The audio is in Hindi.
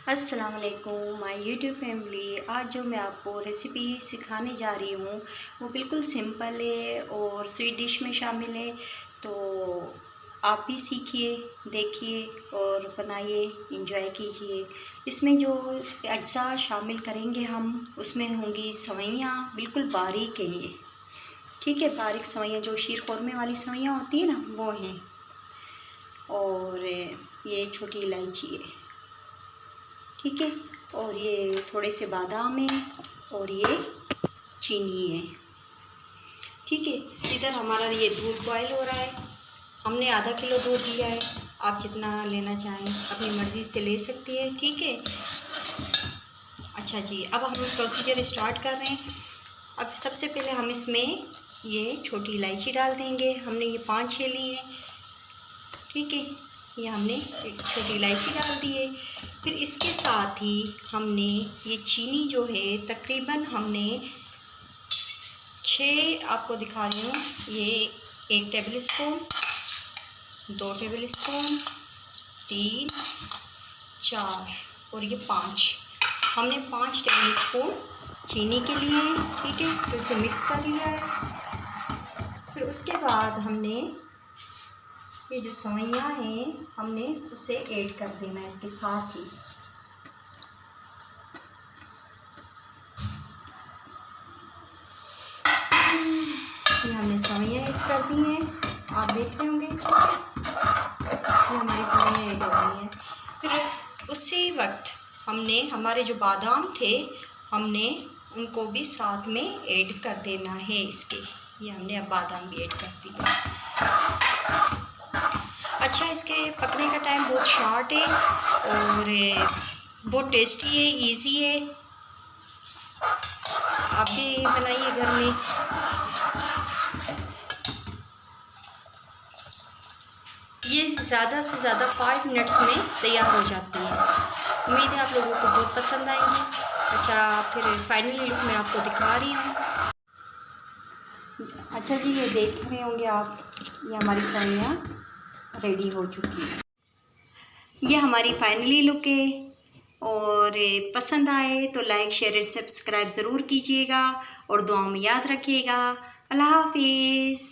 अस्सलाम वालेकुम माय यूट्यूब फैमिली। आज जो मैं आपको रेसिपी सिखाने जा रही हूँ वो बिल्कुल सिंपल है और स्वीट डिश में शामिल है। तो आप भी सीखिए, देखिए और बनाइए, इंजॉय कीजिए। इसमें जो अज्जा शामिल करेंगे हम, उसमें होंगी सवैयाँ, बिल्कुल बारीक है ये, ठीक है। बारीक सवैयाँ जो शीर खुरमे वाली सवैयाँ होती है ना, वो हैं। और ये छोटी इलायची है, ठीक है। और ये थोड़े से बादाम है और ये चीनी है, ठीक है। इधर हमारा ये दूध बॉयल हो रहा है। हमने आधा किलो दूध लिया है, आप जितना लेना चाहें अपनी मर्ज़ी से ले सकती है, ठीक है। अच्छा जी, अब हम प्रोसीजर स्टार्ट कर रहे हैं। अब सबसे पहले हम इसमें ये छोटी इलायची डाल देंगे। हमने ये 5-6 ली है, ठीक है। ये हमने एक छोटी इलायची डाल दी है। फिर इसके साथ ही हमने ये चीनी जो है तकरीबन हमने 6 आपको दिखा रही हूँ। ये 1 टेबल स्पून, 2 टेबल स्पून, 3, 4 और ये 5, हमने 5 टेबल स्पून चीनी के लिए हैं, ठीक है। तो इसे मिक्स कर लिया है। फिर उसके बाद हमने ये जो सवैयाँ हैं हमने उसे ऐड कर देना है इसके साथ ही। ये हमने सवैयाँ ऐड कर दी हैं, आप देख रहे होंगे ये हमारी सवैयाँ ऐड हो गई हैं। फिर उसी वक्त हमने हमारे जो बादाम थे हमने उनको भी साथ में ऐड कर देना है इसके। ये हमने अब बादाम भी ऐड कर दिया। अच्छा, इसके पकने का टाइम बहुत शॉर्ट है और बहुत टेस्टी है, इजी है। आप भी बनाइए घर में। ये ज़्यादा से ज़्यादा 5 मिनट्स में तैयार हो जाती है। उम्मीद है आप लोगों को बहुत पसंद आएंगी। अच्छा, फिर फाइनली लुक मैं आपको दिखा रही हूँ। अच्छा जी, ये देख रहे होंगे आप, ये हमारी सवैयाँ रेडी हो चुकी है। ये हमारी फाइनली लुक है। और पसंद आए तो लाइक शेयर और सब्सक्राइब ज़रूर कीजिएगा और दुआ में याद रखिएगा। अल्लाह हाफिज़।